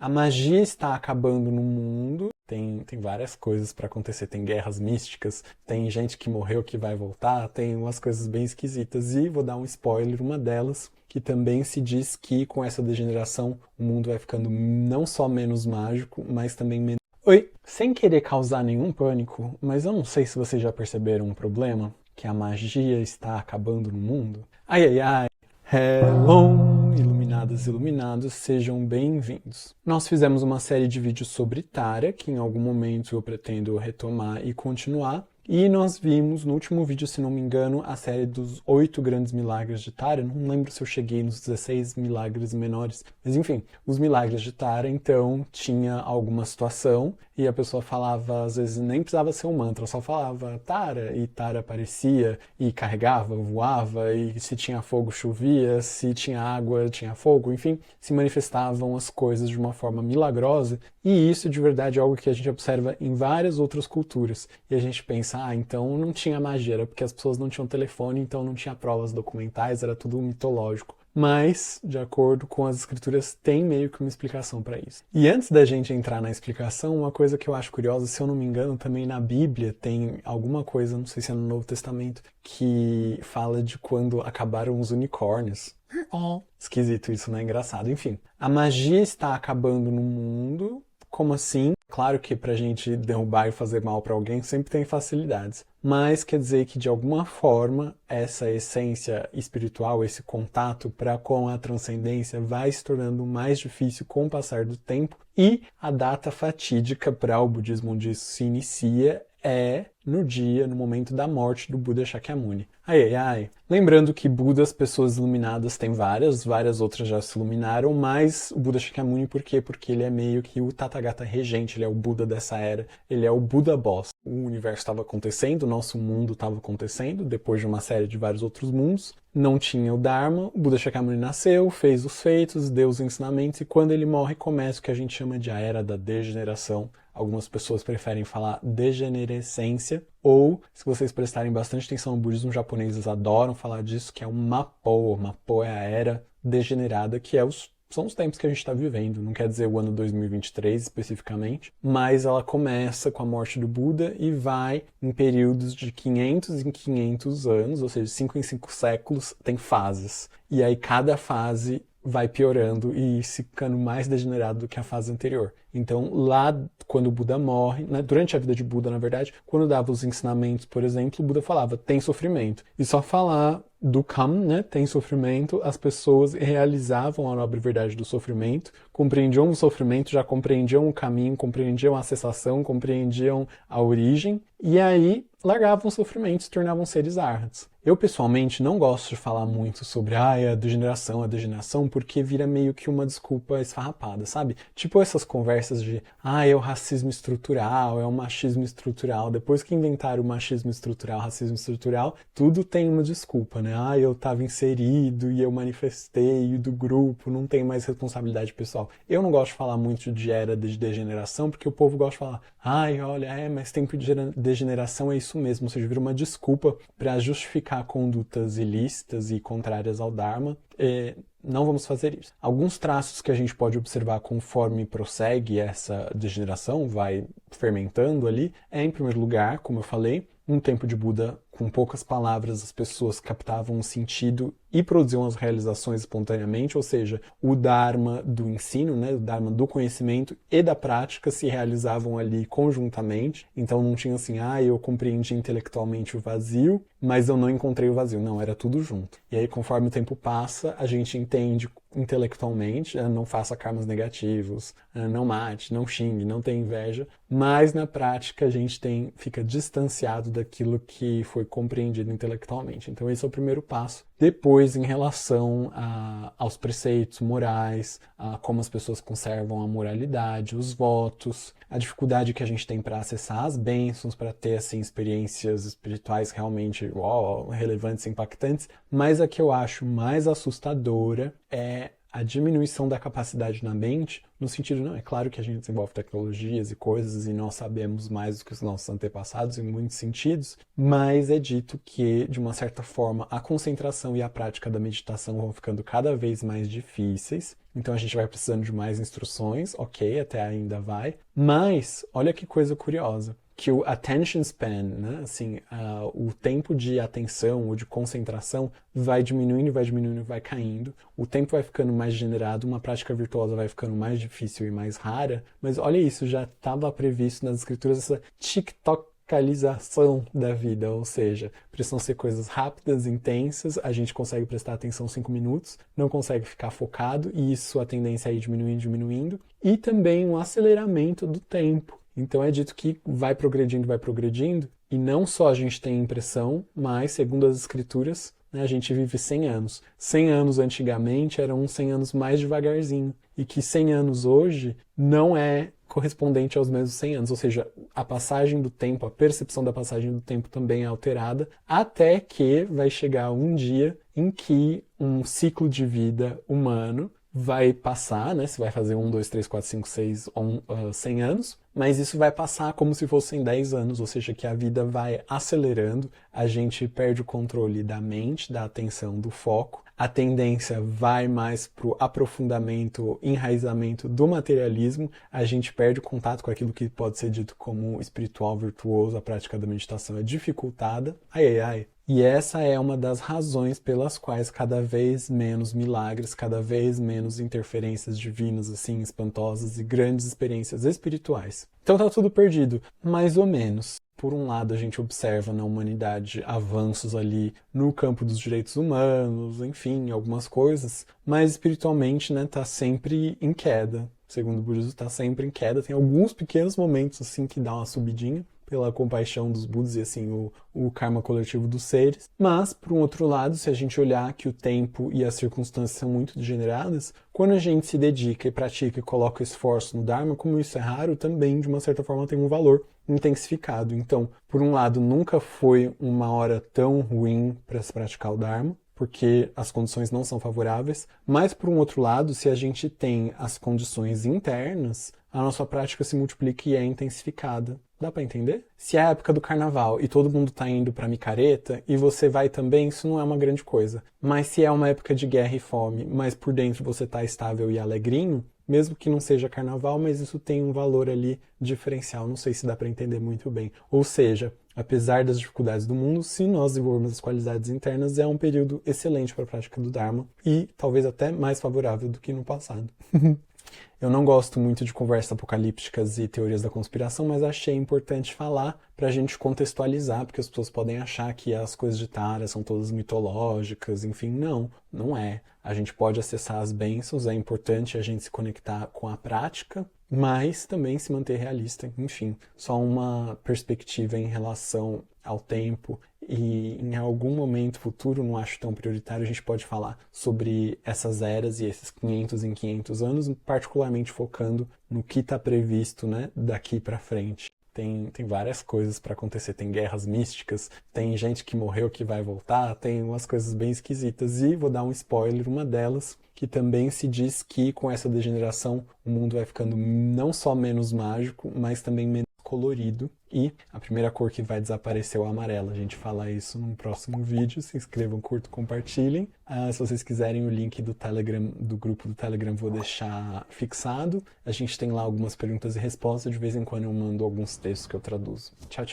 A magia está acabando no mundo. Tem várias coisas para acontecer. Tem guerras místicas, tem gente que morreu que vai voltar, tem umas coisas bem esquisitas. E vou dar um spoiler, uma delas, que também se diz que com essa degeneração o mundo vai ficando não só menos mágico, mas também menos... Oi! Sem querer causar nenhum pânico, mas eu não sei se vocês já perceberam um problema, que a magia está acabando no mundo. Ai, ai, ai! Hello, iluminadas e iluminados, sejam bem-vindos. Nós fizemos uma série de vídeos sobre Tara, que em algum momento eu pretendo retomar e continuar. E nós vimos no último vídeo, se não me engano, a série dos 8 grandes milagres de Tara. Não lembro se eu cheguei nos 16 milagres menores. Mas enfim, os milagres de Tara, então, tinha alguma situação e a pessoa falava, às vezes nem precisava ser um mantra, só falava Tara, e Tara aparecia e carregava, voava, e se tinha fogo chovia, se tinha água tinha fogo, enfim, se manifestavam as coisas de uma forma milagrosa. E isso de verdade é algo que a gente observa em várias outras culturas. E a gente pensa, então não tinha magia, era porque as pessoas não tinham telefone, então não tinha provas documentais, era tudo mitológico. Mas, de acordo com as escrituras, tem meio que uma explicação para isso. E antes da gente entrar na explicação, uma coisa que eu acho curiosa, se eu não me engano, também na Bíblia tem alguma coisa, não sei se é no Novo Testamento, que fala de quando acabaram os unicórnios. Oh, esquisito isso, né? Engraçado. Enfim, a magia está acabando no mundo. Como assim? Claro que pra gente derrubar e fazer mal pra alguém sempre tem facilidades. Mas quer dizer que de alguma forma essa essência espiritual, esse contato com a transcendência vai se tornando mais difícil com o passar do tempo. E a data fatídica para o budismo onde isso se inicia é no momento da morte do Buda Shakyamuni. Ai, ai, ai. Lembrando que Budas, pessoas iluminadas, tem várias outras já se iluminaram, mas o Buda Shakyamuni, por quê? Porque ele é meio que o Tathagata regente, ele é o Buda dessa era, ele é o Buda boss. O universo estava acontecendo, o nosso mundo estava acontecendo, depois de uma série de vários outros mundos. Não tinha o Dharma, o Buda Shakyamuni nasceu, fez os feitos, deu os ensinamentos, e quando ele morre começa o que a gente chama de a Era da Degeneração. Algumas pessoas preferem falar degenerescência, ou, se vocês prestarem bastante atenção no budismo japonês, eles adoram falar disso, que é o Mappo. Mappo é a Era Degenerada, que são os tempos que a gente está vivendo, não quer dizer o ano 2023 especificamente, mas ela começa com a morte do Buda e vai em períodos de 500 em 500 anos, ou seja, 5 em 5 séculos, tem fases. E aí cada fase vai piorando e se ficando mais degenerado do que a fase anterior. Então, lá, quando o Buda morre, né, durante a vida de Buda, na verdade, quando dava os ensinamentos, por exemplo, o Buda falava, tem sofrimento. E só falar do Kam, né, tem sofrimento, as pessoas realizavam a nobre verdade do sofrimento, compreendiam o sofrimento, já compreendiam o caminho, compreendiam a cessação, compreendiam a origem, e aí largavam o sofrimento, se tornavam seres arhats. Eu, pessoalmente, não gosto de falar muito sobre a degeneração, porque vira meio que uma desculpa esfarrapada, sabe? Tipo essas conversas de, é o racismo estrutural, é o machismo estrutural. Depois que inventaram o machismo estrutural, o racismo estrutural, tudo tem uma desculpa, né? Eu tava inserido e eu manifestei, e do grupo, não tem mais responsabilidade pessoal. Eu não gosto de falar muito de era de degeneração, porque o povo gosta de falar, olha, mas tempo de degeneração é isso mesmo, ou seja, vira uma desculpa para justificar condutas ilícitas e contrárias ao Dharma. Não vamos fazer isso. Alguns traços que a gente pode observar conforme prossegue essa degeneração, vai fermentando ali, em primeiro lugar, como eu falei, um tempo de Buda, com poucas palavras, as pessoas captavam o sentido e produziam as realizações espontaneamente, ou seja, o Dharma do ensino, né, o Dharma do conhecimento e da prática se realizavam ali conjuntamente. Então não tinha assim, eu compreendi intelectualmente o vazio, mas eu não encontrei o vazio. Não, era tudo junto. E aí, conforme o tempo passa, a gente entende intelectualmente, não faça karmas negativos, não mate, não xingue, não tenha inveja, mas na prática a gente fica distanciado daquilo que foi compreendido intelectualmente. Então esse é o primeiro passo. Depois, em relação aos preceitos morais, a como as pessoas conservam a moralidade, os votos, a dificuldade que a gente tem para acessar as bênçãos, para ter assim, experiências espirituais realmente relevantes e impactantes, mas a que eu acho mais assustadora é a diminuição da capacidade na mente, no sentido, não, é claro que a gente desenvolve tecnologias e coisas e nós sabemos mais do que os nossos antepassados em muitos sentidos, mas é dito que, de uma certa forma, a concentração e a prática da meditação vão ficando cada vez mais difíceis, então a gente vai precisando de mais instruções, ok, até ainda vai. Mas, olha que coisa curiosa, que o attention span, né, assim, o tempo de atenção ou de concentração vai diminuindo, vai caindo. O tempo vai ficando mais generado, uma prática virtuosa vai ficando mais difícil e mais rara. Mas olha isso, já estava previsto nas escrituras essa TikTokalização da vida, ou seja, precisam ser coisas rápidas, intensas, a gente consegue prestar atenção 5 minutos, não consegue ficar focado, e isso a tendência é ir diminuindo, e também um aceleramento do tempo. Então é dito que vai progredindo, e não só a gente tem impressão, mas, segundo as escrituras, né, a gente vive 100 anos. 100 anos antigamente eram uns 100 anos mais devagarzinho, e que 100 anos hoje não é correspondente aos mesmos 100 anos, ou seja, a passagem do tempo, a percepção da passagem do tempo também é alterada, até que vai chegar um dia em que um ciclo de vida humano vai passar, né? Você vai fazer 1, 2, 3, 4, 5, 6, 100 anos, mas isso vai passar como se fossem 10 anos, ou seja, que a vida vai acelerando, a gente perde o controle da mente, da atenção, do foco, a tendência vai mais para o aprofundamento, enraizamento do materialismo, a gente perde o contato com aquilo que pode ser dito como espiritual virtuoso, a prática da meditação é dificultada, E essa é uma das razões pelas quais cada vez menos milagres, cada vez menos interferências divinas, assim, espantosas e grandes experiências espirituais. Então tá tudo perdido, mais ou menos. Por um lado, a gente observa na humanidade avanços ali no campo dos direitos humanos, enfim, algumas coisas, mas espiritualmente, né, tá sempre em queda. Segundo o budismo, tá sempre em queda. Tem alguns pequenos momentos, assim, que dá uma subidinha, pela compaixão dos Budas e assim o karma coletivo dos seres. Mas, por um outro lado, se a gente olhar que o tempo e as circunstâncias são muito degeneradas, quando a gente se dedica e pratica e coloca esforço no Dharma, como isso é raro, também, de uma certa forma, tem um valor intensificado. Então, por um lado, nunca foi uma hora tão ruim para se praticar o Dharma, porque as condições não são favoráveis, mas, por um outro lado, se a gente tem as condições internas, a nossa prática se multiplica e é intensificada. Dá pra entender? Se é a época do carnaval e todo mundo tá indo pra micareta e você vai também, isso não é uma grande coisa. Mas se é uma época de guerra e fome, mas por dentro você tá estável e alegrinho, mesmo que não seja carnaval, mas isso tem um valor ali diferencial. Não sei se dá pra entender muito bem. Ou seja, apesar das dificuldades do mundo, se nós desenvolvermos as qualidades internas, é um período excelente para a prática do Dharma e talvez até mais favorável do que no passado. Eu não gosto muito de conversas apocalípticas e teorias da conspiração, mas achei importante falar para a gente contextualizar, porque as pessoas podem achar que as coisas de Tara são todas mitológicas, enfim, não é. A gente pode acessar as bênçãos, é importante a gente se conectar com a prática, mas também se manter realista, enfim, só uma perspectiva em relação ao tempo e em algum momento futuro, não acho tão prioritário, a gente pode falar sobre essas eras e esses 500 em 500 anos, particularmente focando no que está previsto, né, daqui para frente. Tem várias coisas para acontecer, tem guerras místicas, tem gente que morreu que vai voltar, tem umas coisas bem esquisitas. E vou dar um spoiler, uma delas, que também se diz que com essa degeneração o mundo vai ficando não só menos mágico, mas também menos colorido. E a primeira cor que vai desaparecer é o amarelo. A gente fala isso num próximo vídeo. Se inscrevam, curtam, compartilhem. Se vocês quiserem o link do Telegram, do grupo do Telegram, vou deixar fixado. A gente tem lá algumas perguntas e respostas. De vez em quando eu mando alguns textos que eu traduzo. Tchau, tchau.